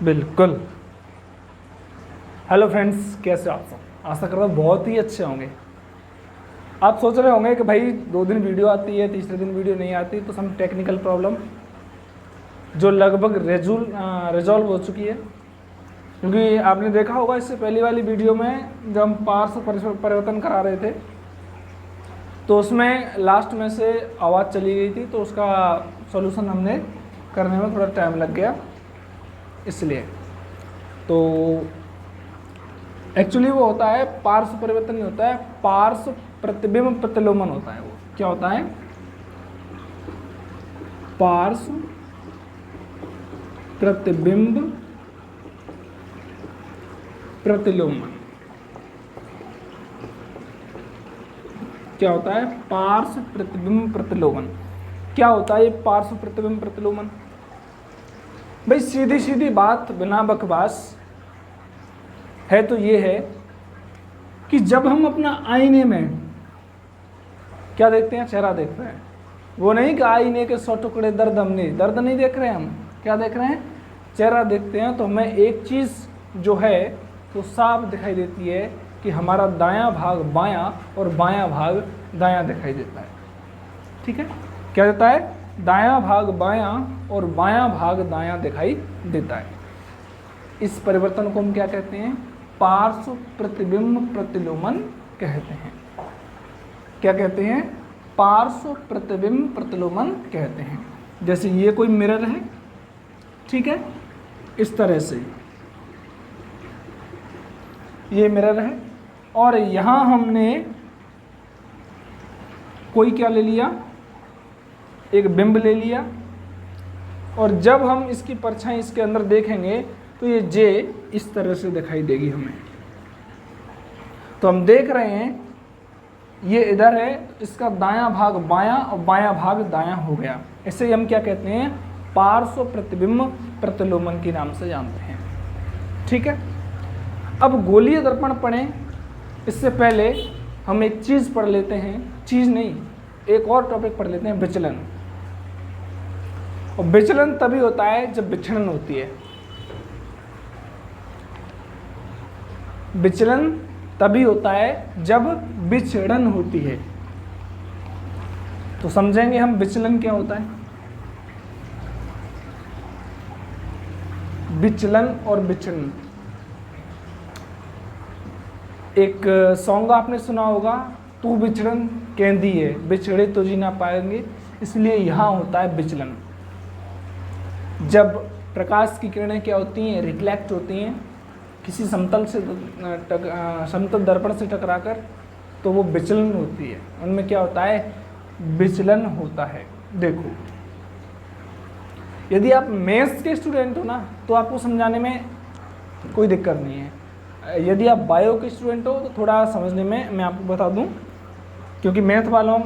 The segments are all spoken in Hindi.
बिल्कुल। हेलो फ्रेंड्स, कैसे हो आप सब? आशा कर रहा हूँ बहुत ही अच्छे होंगे। आप सोच रहे होंगे कि भाई 2 दिन वीडियो आती है, तीसरे दिन वीडियो नहीं आती, तो सम टेक्निकल प्रॉब्लम जो लगभग रिजॉल्व हो चुकी है। क्योंकि आपने देखा होगा इससे पहली वाली वीडियो में जब हम पार्श्व परिवर्तन करा रहे थे तो उसमें लास्ट में से आवाज़ चली गई थी, तो उसका सॉल्यूशन हमने करने में थोड़ा टाइम लग गया। इसलिए तो एक्चुअली वो होता है पार्श्व परिवर्तन नहीं होता है, पार्श्व प्रतिबिंब प्रतिलोमन होता है। वो क्या होता है? पार्श्व प्रतिबिंब प्रतिलोमन। क्या होता है? पार्श्व प्रतिबिंब प्रतिलोमन। क्या होता है ये पार्श्व प्रतिबिंब प्रतिलोमन? भाई सीधी सीधी बात बिना बकवास है तो ये है कि जब हम अपना आईने में क्या देखते हैं? चेहरा देखते हैं। वो नहीं कि आईने के 100 टुकड़े दर्द नहीं देख रहे हैं। हम क्या देख रहे हैं? चेहरा देखते हैं तो हमें एक चीज़ जो है तो साफ दिखाई देती है कि हमारा दायां भाग बायां और बायां भाग दायां दिखाई देता है। ठीक है? क्या देता है? दायां भाग बायां और बायां भाग दायां दिखाई देता है। इस परिवर्तन को हम क्या कहते हैं? पार्श्व प्रतिबिंब प्रतिलोमन कहते हैं। क्या कहते हैं? पार्श्व प्रतिबिंब प्रतिलोमन कहते हैं। जैसे ये कोई मिरर है, ठीक है, इस तरह से ये मिरर है और यहाँ हमने कोई क्या ले लिया? एक बिंब ले लिया, और जब हम इसकी परछाई इसके अंदर देखेंगे तो ये जे इस तरह से दिखाई देगी हमें। तो हम देख रहे हैं ये इधर है, इसका दायां भाग बायां और बायां भाग दायां हो गया। इसे हम क्या कहते हैं? पार्श्व प्रतिबिंब प्रतिलोमन के नाम से जानते हैं। ठीक है? अब गोलीय दर्पण पढ़ें इससे पहले हम एक चीज़ पढ़ लेते हैं, चीज़ नहीं, एक और टॉपिक पढ़ लेते हैं, विचलन। और विचलन तभी होता है जब विचलन होती है। विचलन तभी होता है जब विचलन होती है। तो समझेंगे हम विचलन क्या होता है। विचलन और विचलन, एक सॉन्ग आपने सुना होगा, तू विचलन केंदी है, बिछड़े तो जी ना पाएंगे। इसलिए यहाँ होता है विचलन। जब प्रकाश की किरणें क्या होती हैं? रिफ्लेक्ट होती हैं किसी समतल दर्पण से टकराकर, तो वो विचलन होती है। उनमें क्या होता है? विचलन होता है। देखो, यदि आप मैथ्स के स्टूडेंट हो ना तो आपको समझाने में कोई दिक्कत नहीं है। यदि आप बायो के स्टूडेंट हो तो थोड़ा समझने में मैं आपको बता दूं, क्योंकि मैथ वालों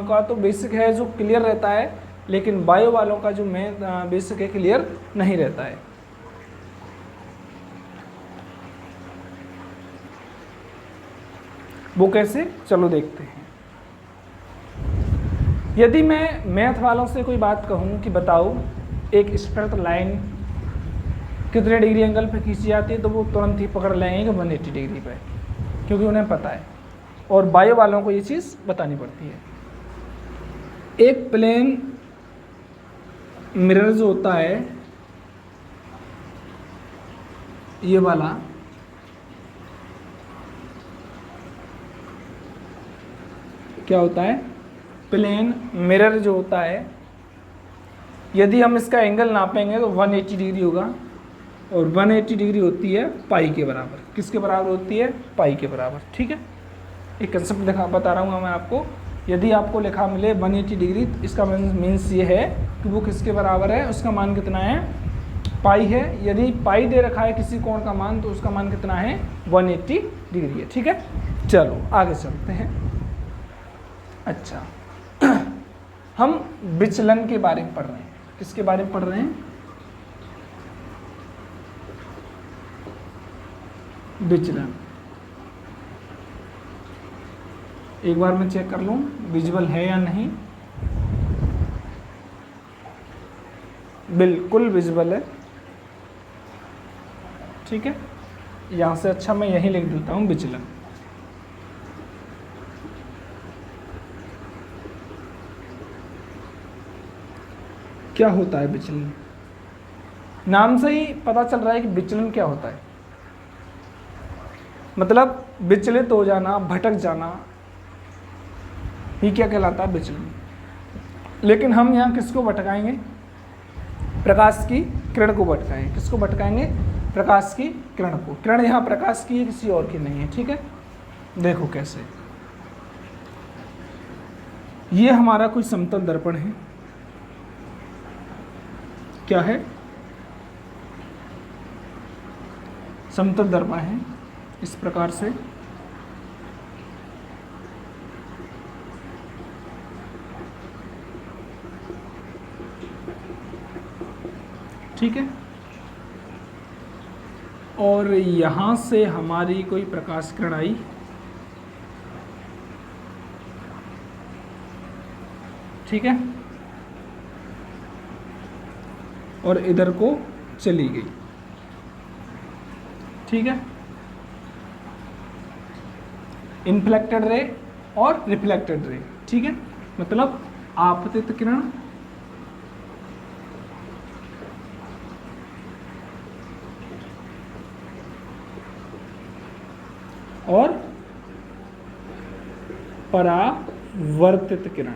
का तो बेसिक है जो क्लियर रहता है, लेकिन बायो वालों का जो मैथ बेसिक है क्लियर नहीं रहता है। वो कैसे? चलो देखते हैं। यदि मैं मैथ वालों से कोई बात कहूँ कि बताओ एक स्ट्रेट लाइन कितने डिग्री एंगल पे खींची जाती है, तो वो तुरंत ही पकड़ लेंगे कि 180 डिग्री पे, क्योंकि उन्हें पता है। और बायो वालों को ये चीज़ बतानी पड़ती है। एक प्लेन मिरर जो होता है ये वाला, क्या होता है? प्लेन मिरर जो होता है, यदि हम इसका एंगल नापेंगे तो 180 डिग्री होगा, और 180 डिग्री होती है पाई के बराबर। किसके बराबर होती है? पाई के बराबर। ठीक है? एक कंसेप्ट बता रहा हूँ मैं आपको। यदि आपको लिखा मिले 180 डिग्री, इसका मीन्स ये है कि वो किसके बराबर है? उसका मान कितना है? पाई है। यदि पाई दे रखा है किसी कोण का मान, तो उसका मान कितना है? 180 डिग्री है। ठीक है? चलो आगे चलते हैं। अच्छा, हम विचलन के बारे में पढ़ रहे हैं। किसके बारे में पढ़ रहे हैं? विचलन। एक बार मैं चेक कर लूं विजुअल है या नहीं। बिल्कुल विजुअल है। ठीक है, यहाँ से अच्छा मैं यहीं लिख देता हूँ विचलन। क्या होता है विचलन? नाम से ही पता चल रहा है कि विचलन क्या होता है, मतलब विचलित हो जाना, भटक जाना, ये क्या कहलाता है? विचलन। लेकिन हम यहाँ किसको भटकाएंगे? प्रकाश की किरण को भटकाएंगे। किसको भटकाएंगे? प्रकाश की किरण को। किरण यहाँ प्रकाश की है, किसी और की नहीं है, ठीक है। देखो कैसे, ये हमारा कोई समतल दर्पण है, क्या है? समतल दर्पण है, इस प्रकार से। ठीक है, और यहाँ से हमारी कोई प्रकाश किरण आई, ठीक है, और इधर को चली गई, ठीक है। इन्फ्लेक्टेड रे और रिफ्लेक्टेड रे, ठीक है, मतलब आपतित किरण और परावर्तित किरण।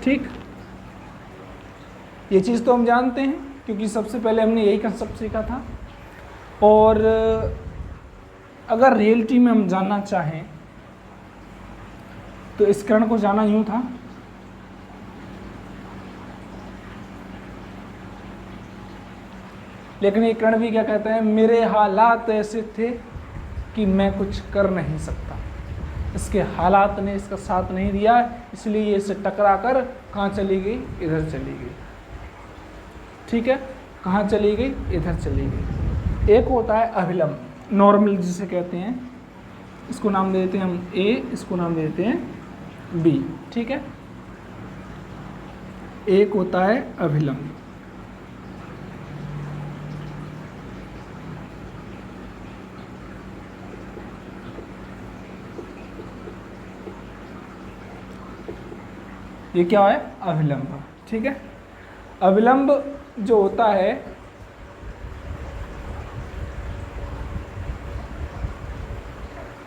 ठीक, ये चीज़ तो हम जानते हैं क्योंकि सबसे पहले हमने यही कंसेप्ट सीखा था। और अगर रियलिटी में हम जानना चाहें तो इस किरण को जाना यूं था, लेकिन ये किरण भी क्या कहते हैं? मेरे हालात ऐसे थे कि मैं कुछ कर नहीं सकता। इसके हालात ने इसका साथ नहीं दिया, इसलिए ये इससे टकरा कर कहाँ चली गई? इधर चली गई, ठीक है। कहाँ चली गई? इधर चली गई। एक होता है अभिलंब, नॉर्मल जिसे कहते हैं, इसको नाम दे देते हैं हम ए, इसको नाम दे देते हैं बी, ठीक है। एक होता है अभिलंब, ये क्या है? अभिलंब, ठीक है। अभिलंब जो होता है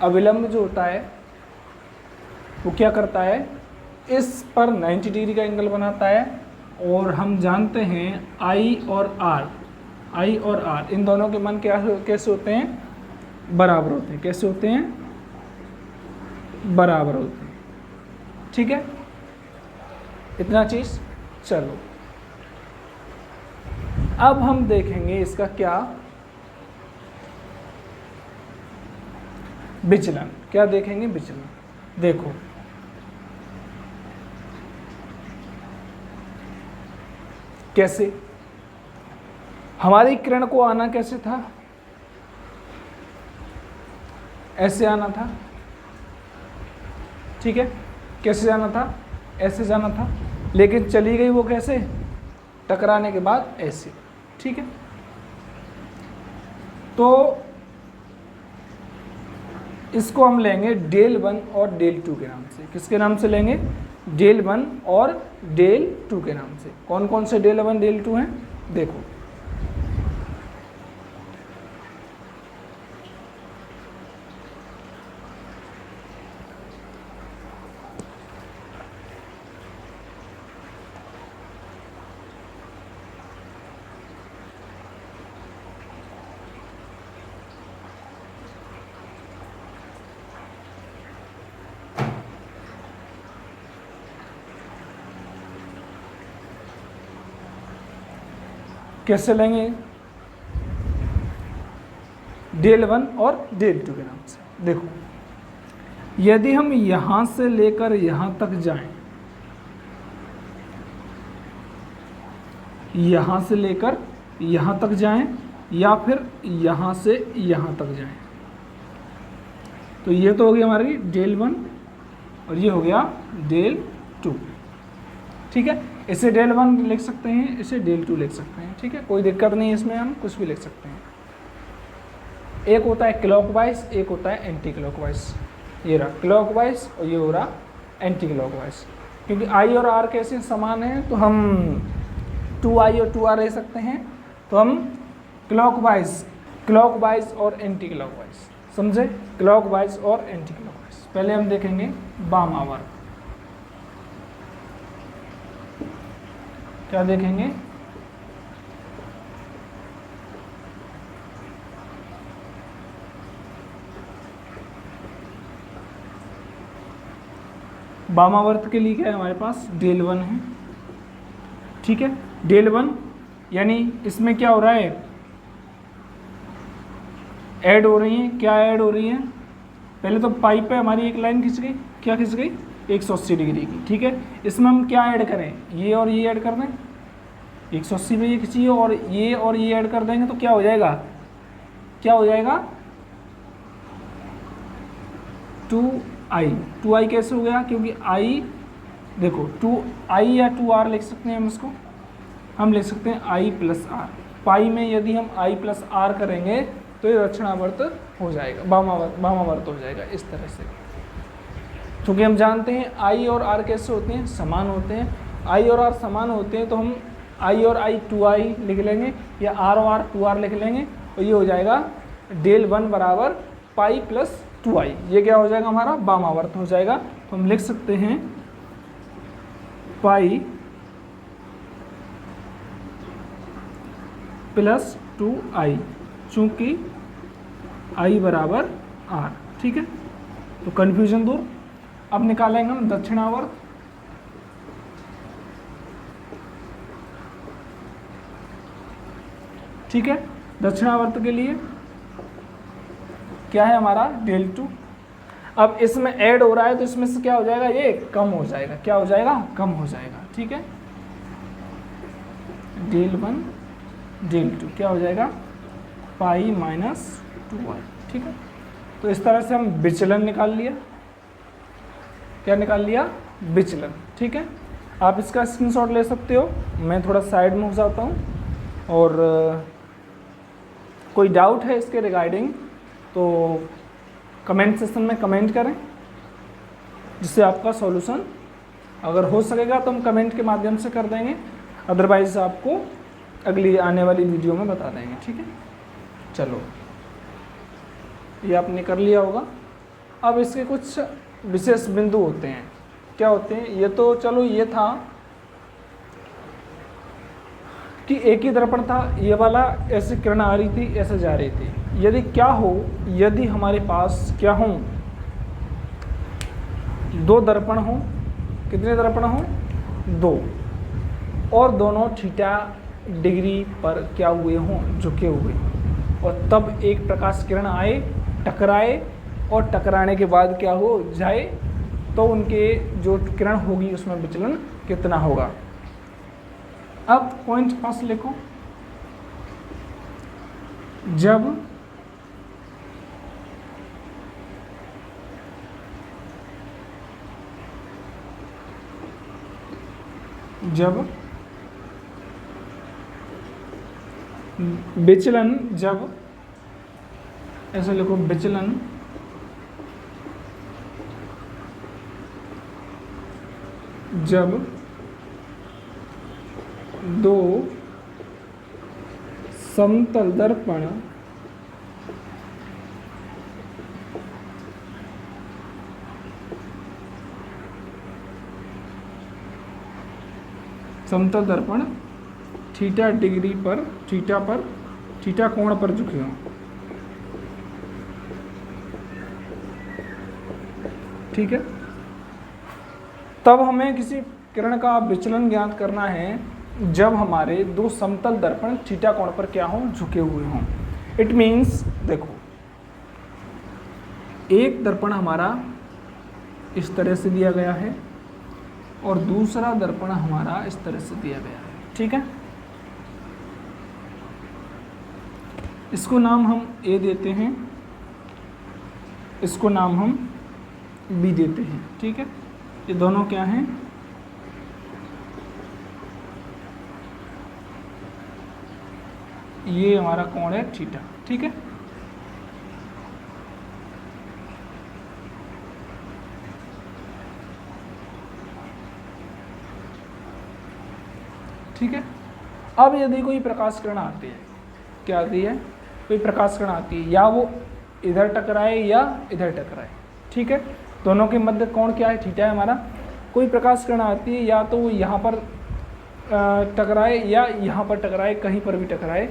अभिलंब जो होता है वो क्या करता है? इस पर 90 डिग्री का एंगल बनाता है। और हम जानते हैं आई और आर इन दोनों के मान क्या कैसे होते हैं? बराबर होते हैं। कैसे होते हैं? बराबर होते हैं, ठीक है। इतना चीज। चलो अब हम देखेंगे इसका क्या विचलन। क्या देखेंगे? विचलन। देखो कैसे हमारी किरण को आना कैसे था? ऐसे आना था, ठीक है। कैसे जाना था? ऐसे जाना था, लेकिन चली गई वो कैसे? टकराने के बाद ऐसे, ठीक है। तो इसको हम लेंगे डेल 1 और डेल 2 के नाम से। किसके नाम से लेंगे? डेल 1 और डेल 2 के नाम से। कौन कौन से डेल 1 डेल 2 हैं? देखो कैसे लेंगे? डेल 1 और डेल 2 के नाम से। देखो यदि हम यहां से लेकर यहां तक जाएं, यहां से लेकर यहां तक जाएं या फिर यहां से यहां तक जाएं, तो ये तो हो गया हमारी डेल 1 और ये हो गया डेल 2, ठीक है। इसे डेल 1 लिख सकते हैं, इसे डेल 2 लिख सकते हैं, ठीक है, कोई दिक्कत नहीं है इसमें, हम कुछ भी लिख सकते हैं। एक होता है क्लॉकवाइज, एक होता है एंटी क्लॉकवाइज। ये रहा क्लॉकवाइज और ये हो रहा एंटी क्लॉकवाइज। क्योंकि आई और आर कैसे समान हैं तो हम 2i और 2r ले सकते हैं, तो हम क्लॉकवाइज और एंटी क्लॉकवाइज, समझे, क्लॉकवाइज और एंटी क्लॉकवाइज। पहले हम देखेंगे वामावर्त, क्या देखेंगे, वामावर्त के लिए क्या है हमारे पास, डेल 1 है, ठीक है। डेल 1 यानी इसमें क्या हो रहा है, ऐड हो रही है, क्या ऐड हो रही है, पहले तो पाई पे हमारी एक लाइन खिंच गई, क्या खिंच गई, 180 डिग्री की, ठीक है। इसमें हम क्या ऐड करें, ये और ये ऐड कर दें, 180 पे ये खिंची और ये ऐड कर देंगे तो क्या हो जाएगा, क्या हो जाएगा, 2i कैसे हो गया, क्योंकि i देखो 2i या 2r लिख सकते हैं हम इसको, हम लिख सकते हैं i प्लस आर। पाई में यदि हम i प्लस आर करेंगे तो ये दक्षिणावर्त हो जाएगा, वामावर्त हो जाएगा इस तरह से। क्योंकि हम जानते हैं i और r कैसे होते हैं, समान होते हैं, i और r समान होते हैं तो हम i और i 2i लिख लेंगे या r और r 2r लिख लेंगे और ये हो जाएगा डेल 1 बराबर पाई प्लस 2i। ये क्या हो जाएगा, हमारा वामावर्त हो जाएगा। तो हम लिख सकते हैं पाई प्लस 2i, चूंकि i बराबर r, ठीक है। तो कन्फ्यूजन दूर। अब निकालेंगे हम दक्षिणावर्त, ठीक है। दक्षिणावर्त के लिए क्या है हमारा, डेल 2। अब इसमें ऐड हो रहा है तो इसमें से क्या हो जाएगा, ये कम हो जाएगा, क्या हो जाएगा, कम हो जाएगा, ठीक है। डेल 1 डेल 2 क्या हो जाएगा, पाई माइनस 2i, ठीक है। तो इस तरह से हम विचलन निकाल लिया, क्या निकाल लिया, विचलन, ठीक है। आप इसका स्क्रीनशॉट ले सकते हो, मैं थोड़ा साइड में हो जाता हूँ। और कोई डाउट है इसके रिगार्डिंग तो कमेंट सेक्शन में कमेंट करें, जिससे आपका सॉल्यूशन अगर हो सकेगा तो हम कमेंट के माध्यम से कर देंगे, अदरवाइज आपको अगली आने वाली वीडियो में बता देंगे, ठीक है। चलो, ये आपने कर लिया होगा। अब इसके कुछ विशेष बिंदु होते हैं, क्या होते हैं, ये तो चलो ये था कि एक ही दर्पण था, ये वाला ऐसे किरण आ रही थी, ऐसे जा रही थी। यदि क्या हो, यदि हमारे पास क्या हो, दो दर्पण हो, कितने दर्पण हो, दो, और दोनों थीटा डिग्री पर क्या हुए हों, झुके हुए, और तब एक प्रकाश किरण आए, टकराए, और टकराने के बाद क्या हो जाए, तो उनके जो किरण होगी उसमें विचलन कितना होगा। अब पॉइंट फर्स्ट लिखो, जब विचलन, जब ऐसे लिखो, विचलन जब दो समतल दर्पण थीटा डिग्री पर, थीटा कोण पर झुके हों, ठीक है। तब हमें किसी किरण का विचलन ज्ञात करना है जब हमारे दो समतल दर्पण थीटा कोण पर क्या हों, झुके हुए हों। इट मीन्स देखो, एक दर्पण हमारा इस तरह से दिया गया है और दूसरा दर्पण हमारा इस तरह से दिया गया है, ठीक है। इसको नाम हम ए देते हैं, इसको नाम हम बी देते हैं, ठीक है। ये दोनों क्या हैं, ये हमारा कोण है थीटा। ठीक है, ठीक है। अब यदि कोई प्रकाश किरण आती है, क्या आती है, कोई प्रकाश किरण आती है, या वो इधर टकराए या इधर टकराए, ठीक है, दोनों के मध्य कोण क्या है, थीटा है हमारा। कोई प्रकाश किरण आती है, या तो वो यहाँ पर टकराए या यहाँ पर टकराए, कहीं पर भी टकराए,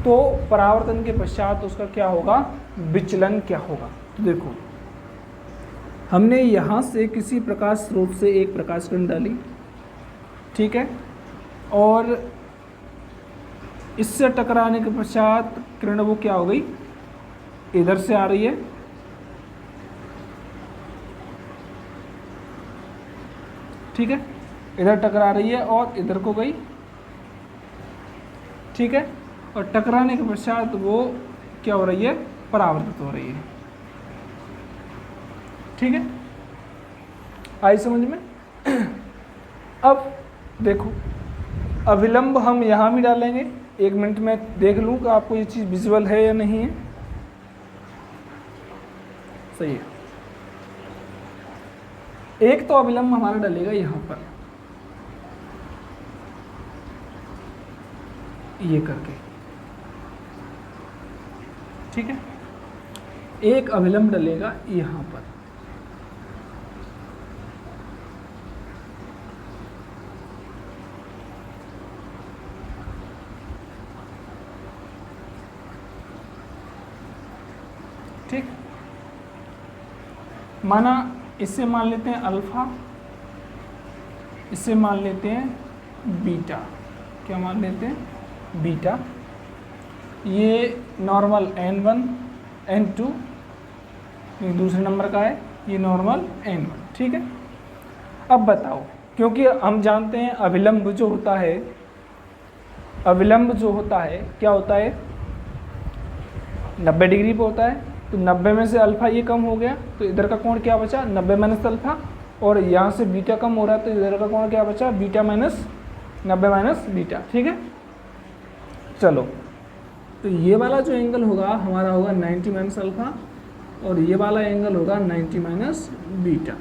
तो परावर्तन के पश्चात उसका क्या होगा, विचलन क्या होगा। तो देखो, हमने यहाँ से किसी प्रकाश स्रोत से एक प्रकाश किरण डाली, ठीक है, और इससे टकराने के पश्चात किरण वो क्या हो गई, इधर से आ रही है, ठीक है, इधर टकरा रही है और इधर को गई, ठीक है, और टकराने के पश्चात वो क्या हो रही है, परावर्तित हो रही है। ठीक है, आई समझ में। अब देखो, अविलंब हम यहाँ भी डालेंगे, 1 मिनट में देख लूँ कि आपको ये चीज़ विजुअल है या नहीं है। सही है, एक तो अविलंब हमारा डलेगा यहाँ पर, ये करके, ठीक है, एक अविलंब डलेगा यहाँ पर, ठीक, माना इससे मान लेते हैं अल्फा, इससे मान लेते हैं बीटा, क्या मान लेते हैं, बीटा। ये नॉर्मल n1 n2, ये दूसरे नंबर का है, ये नॉर्मल n1, ठीक है। अब बताओ, क्योंकि हम जानते हैं अविलंब जो होता है, अविलंब जो होता है क्या होता है, 90 डिग्री पे होता है, तो 90 में से अल्फा ये कम हो गया, तो इधर का कोण क्या बचा, 90 माइनस अल्फा, और यहाँ से बीटा कम हो रहा है, तो इधर का कोण क्या बचा, बीटा माइनस 90 माइनस बीटा। ठीक है, चलो, तो ये वाला जो एंगल होगा हमारा होगा 90 माइनस अल्फा, और ये वाला एंगल होगा 90 माइनस बीटा।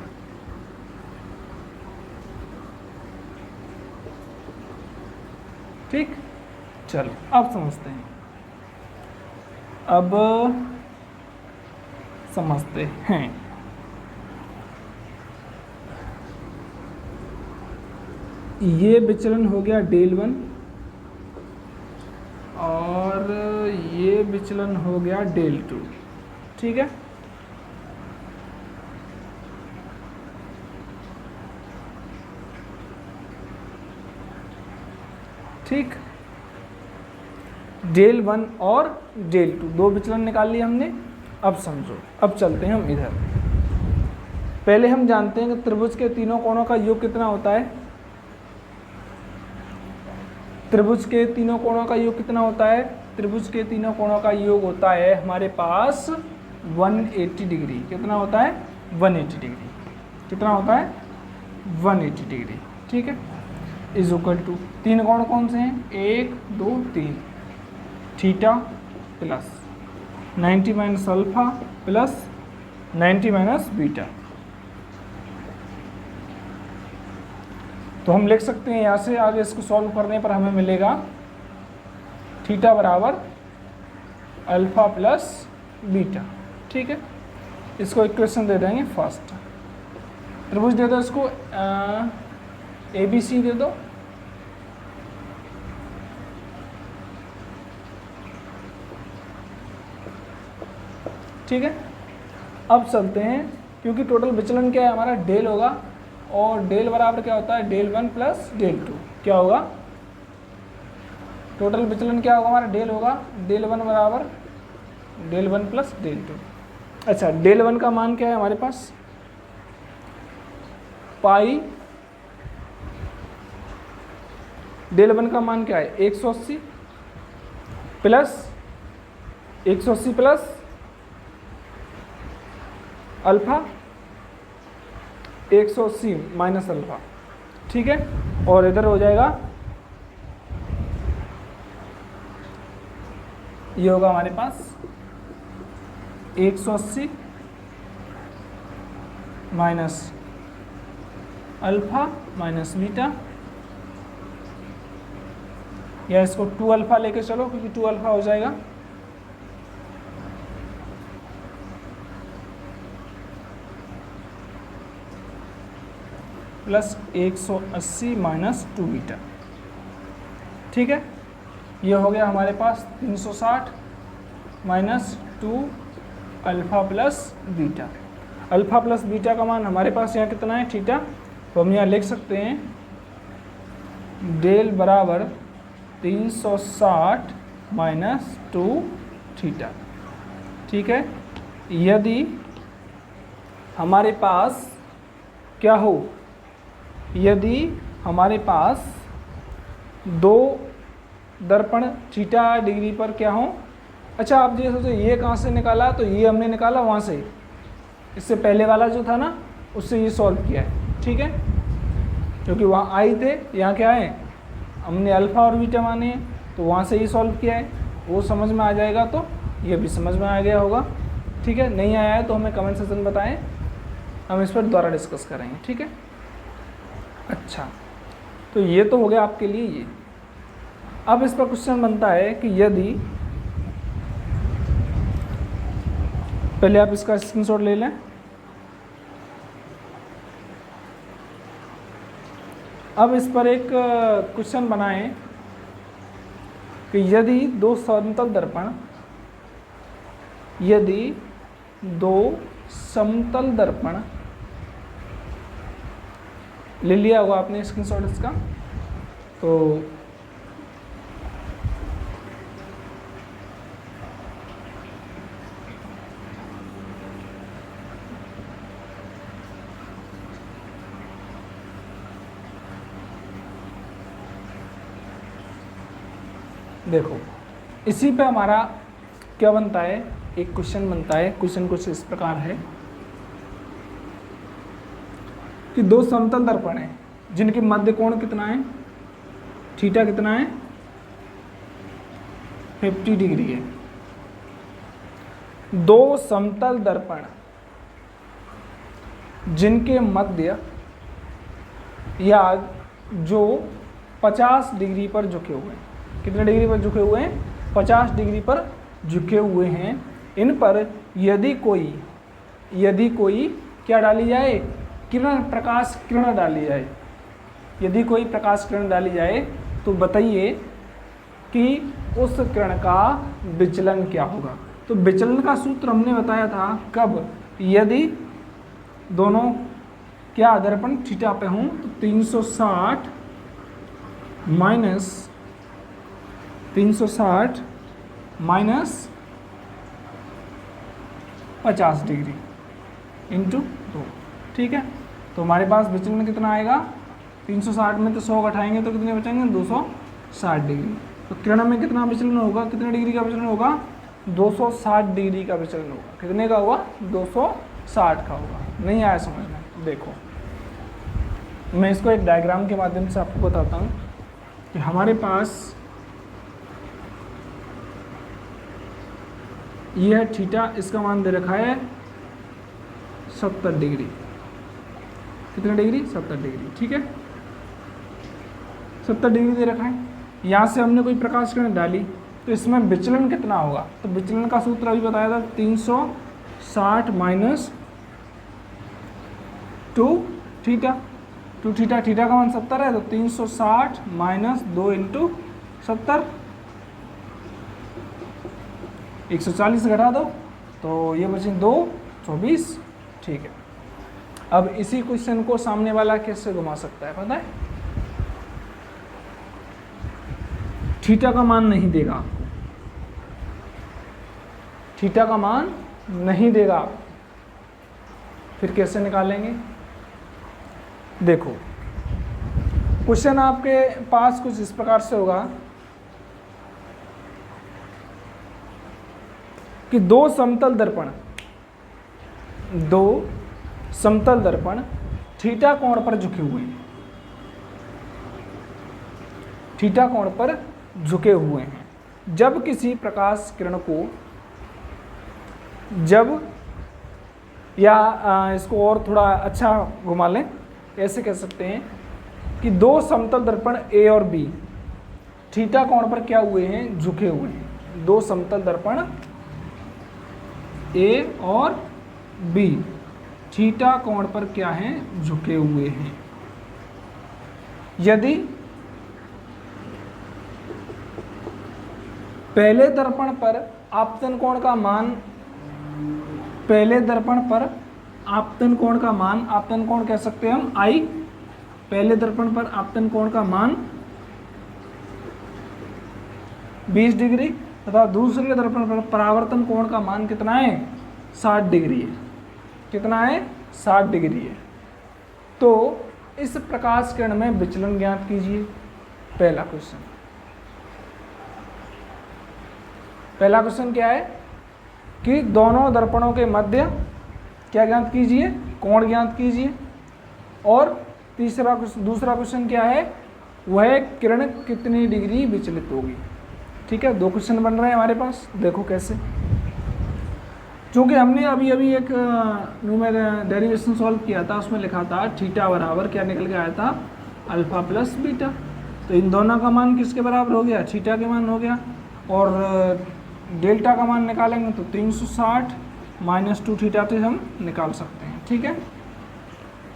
ठीक, चलो अब समझते हैं, अब समझते हैं। ये विचलन हो गया डेल 1 और ये विचलन हो गया डेल 2, ठीक है। ठीक, डेल 1 और डेल 2 दो विचलन निकाल लिए हमने। अब समझो, अब चलते हैं हम इधर। पहले हम जानते हैं कि त्रिभुज के तीनों कोणों का योग कितना होता है, त्रिभुज के तीनों कोणों का योग कितना होता है, त्रिभुज के तीनों कोणों का योग होता है हमारे पास 180 डिग्री। कितना होता है, 180 डिग्री। कितना होता है, 180 डिग्री, ठीक है। इज इक्वल टू, तीन कोण कौन से हैं, 1 2 3, theta plus 90 minus alpha plus 90 minus beta. तो हम लिख सकते हैं यहाँ से आगे, इसको सॉल्व करने पर हमें मिलेगा थीटा बराबर अल्फा प्लस बीटा, ठीक है। इसको इक्वेशन दे देंगे फर्स्ट, त्रिभुज दे दो इसको, ABC दे दो, ठीक है। अब चलते हैं, क्योंकि टोटल विचलन क्या है हमारा, डेल होगा, और डेल बराबर क्या होता है, डेल 1 प्लस डेल 2। क्या होगा, टोटल विचलन क्या होगा हमारा, डेल होगा, डेल 1 बराबर डेल 1 प्लस डेल 2। अच्छा, डेल 1 का मान क्या है हमारे पास, पाई, डेल 1 का मान क्या है 180 plus 180 plus alpha 180 minus alpha, ठीक है। और इधर हो जाएगा ये होगा हमारे पास 180 माइनस अल्फा माइनस बीटा, या इसको 2 अल्फा लेके चलो क्योंकि 2 अल्फा हो जाएगा, प्लस 180 माइनस 2 बीटा। ठीक है, ये हो गया हमारे पास 360 minus 2 alpha plus beta. Alpha plus beta का मान हमारे पास यहाँ कितना है, थीटा, तो हम यहाँ लिख सकते हैं डेल बराबर 360 माइनस 2 थीटा। ठीक है, यदि हमारे पास क्या हो, यदि हमारे पास दो दर्पण थीटा डिग्री पर क्या हो। अच्छा, आप ये सोचो ये कहाँ से निकाला, तो ये हमने निकाला वहाँ से, इससे पहले वाला जो था ना उससे ये सॉल्व किया है। ठीक है, क्योंकि वहाँ आई थे, यहाँ क्या है, हमने अल्फ़ा और बीटा माने हैं, तो वहाँ से ही सॉल्व किया है, वो समझ में आ जाएगा, तो ये भी समझ में आ गया होगा। ठीक है, नहीं आया है तो हमें कमेंट सेक्शन बताएं, हम इस पर दोबारा डिस्कस करेंगे। ठीक है, अच्छा, तो ये तो हो गया आपके लिए ये। अब इस पर क्वेश्चन बनता है कि यदि, पहले आप इसका स्क्रीनशॉट ले लें। अब इस पर एक क्वेश्चन बनाएं कि यदि दो समतल दर्पण, यदि दो समतल दर्पण, ले लिया होगा आपने स्क्रीनशॉट इसका, तो देखो इसी पे हमारा क्या बनता है, एक क्वेश्चन बनता है। क्वेश्चन कुछ इस प्रकार है कि दो समतल दर्पण हैं जिनके मध्य कोण कितना है, थीटा कितना है, 50 डिग्री है। दो समतल दर्पण जिनके मध्य या जो 50 डिग्री पर झुके हुए हैं, कितने डिग्री पर झुके हुए हैं, 50 डिग्री पर झुके हुए हैं, इन पर यदि कोई क्या डाली जाए, किरण, प्रकाश किरण डाली जाए, यदि कोई प्रकाश किरण डाली जाए तो बताइए कि उस किरण का विचलन क्या होगा। तो विचलन का सूत्र हमने बताया था कब, यदि दोनों क्या दर्पण थीटा पे हों, तो 360 माइनस 50 डिग्री इंटू 2। ठीक है, तो हमारे पास विचलन कितना आएगा, 360 में तो 100 घटाएंगे तो कितने बचेंगे, 260 डिग्री। तो किरण में कितना विचलन होगा, कितने डिग्री का विचलन होगा, 260 डिग्री का विचलन होगा। कितने का होगा, 260 का होगा। नहीं आया समझ में, देखो मैं इसको एक डायग्राम के माध्यम से आपको बताता हूँ कि हमारे पास ये है थीटा, इसका मान दे रखा है 70 डिग्री। कितने डिग्री, 70 डिग्री। ठीक है, 70 डिग्री दे रखा है। यहाँ से हमने कोई प्रकाश किरण डाली तो इसमें विचलन कितना होगा, तो विचलन का सूत्र अभी बताया था 360 माइनस 2 थीटा। 2 थीटा, थीटा का मान 70 है, तो 360 माइनस 2 इंटू 70, 140 घटा दो तो ये बचे 2, 24। ठीक है, अब इसी क्वेश्चन को सामने वाला कैसे घुमा सकता है पता है, थीटा का मान नहीं देगा आपको, थीटा का मान नहीं देगा आपको, फिर कैसे निकालेंगे। देखो क्वेश्चन आपके पास कुछ इस प्रकार से होगा कि दो समतल दर्पण थीटा कोण पर झुके हुए हैं, थीटा कोण पर झुके हुए हैं। जब किसी प्रकाश किरण को जब या इसको और थोड़ा अच्छा घुमा लें, ऐसे कह सकते हैं कि दो समतल दर्पण ए और बी थीटा कोण पर क्या हुए हैं, झुके हुए हैं। दो समतल दर्पण ए और बी थीटा कोण पर क्या हैं, झुके हुए हैं। यदि पहले दर्पण पर आपतन कोण का मान, पहले दर्पण पर आपतन कोण का मान, आपतन कोण कह सकते हैं हम आई, पहले दर्पण पर आपतन कोण का मान 20 डिग्री तथा दूसरे दर्पण पर परावर्तन कोण का मान कितना है, 60 डिग्री है। कितना है, 60 डिग्री है। तो इस प्रकाश किरण में विचलन ज्ञात कीजिए। पहला क्वेश्चन, पहला क्वेश्चन क्या है कि दोनों दर्पणों के मध्य क्या ज्ञात कीजिए, कोण ज्ञात कीजिए। और दूसरा क्वेश्चन क्या है, वह किरण कितनी डिग्री विचलित होगी। ठीक है, दो क्वेश्चन बन रहे हैं हमारे पास, देखो कैसे। चूँकि हमने अभी एक डेरिवेशन सॉल्व किया था, उसमें लिखा था थीटा बराबर क्या निकल के आया था, अल्फा प्लस बीटा। तो इन दोनों का मान किसके बराबर हो गया, थीटा के मान हो गया। और डेल्टा का मान निकालेंगे तो 360 माइनस 2 थीटा से हम निकाल सकते हैं। ठीक है,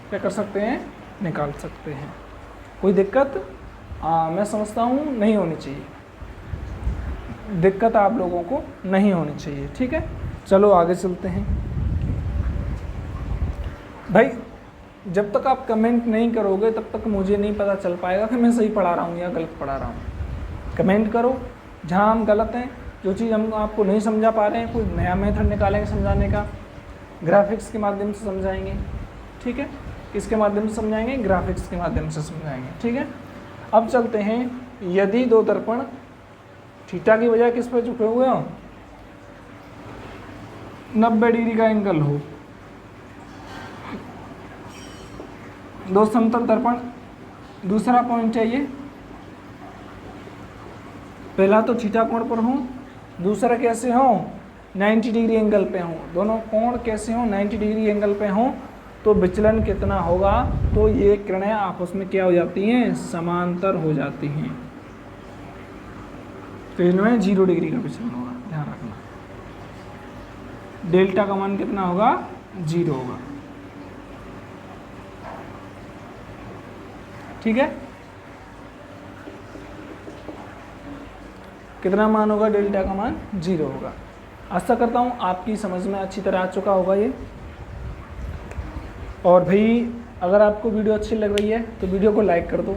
क्या कर सकते हैं, निकाल सकते हैं। कोई दिक्कत मैं समझता हूँ नहीं होनी चाहिए, दिक्कत आप लोगों को नहीं होनी चाहिए। ठीक है, चलो आगे चलते हैं। भाई जब तक आप कमेंट नहीं करोगे तब तक मुझे नहीं पता चल पाएगा कि मैं सही पढ़ा रहा हूँ या गलत पढ़ा रहा हूँ। कमेंट करो जहाँ हम गलत हैं, जो चीज़ हम आपको नहीं समझा पा रहे हैं, कोई नया मेथड निकालेंगे समझाने का, ग्राफिक्स के माध्यम से समझाएंगे। ठीक है, किसके माध्यम से समझाएंगे, ग्राफिक्स के माध्यम से समझाएंगे। ठीक है, अब चलते हैं। यदि दो दर्पण थीटा की बजाय किस पर झुके हुए हो, 90 डिग्री का एंगल हो, दो समतल दर्पण, दूसरा पॉइंट चाहिए, पहला तो थीटा कोण पर हो, दूसरा कैसे हो, 90 डिग्री एंगल पे हो। दोनों कोण कैसे हो, 90 डिग्री एंगल पे हो, तो विचलन कितना होगा, तो ये किरणें आपस में क्या हो जाती हैं, समांतर हो जाती हैं। तो इनमें 0 डिग्री का विचलन होगा, ध्यान रखना। डेल्टा का मान कितना होगा, 0 होगा। ठीक है, कितना मान होगा, डेल्टा का मान 0 होगा। आशा करता हूँ आपकी समझ में अच्छी तरह आ चुका होगा ये। और भाई अगर आपको वीडियो अच्छी लग रही है तो वीडियो को लाइक कर दो।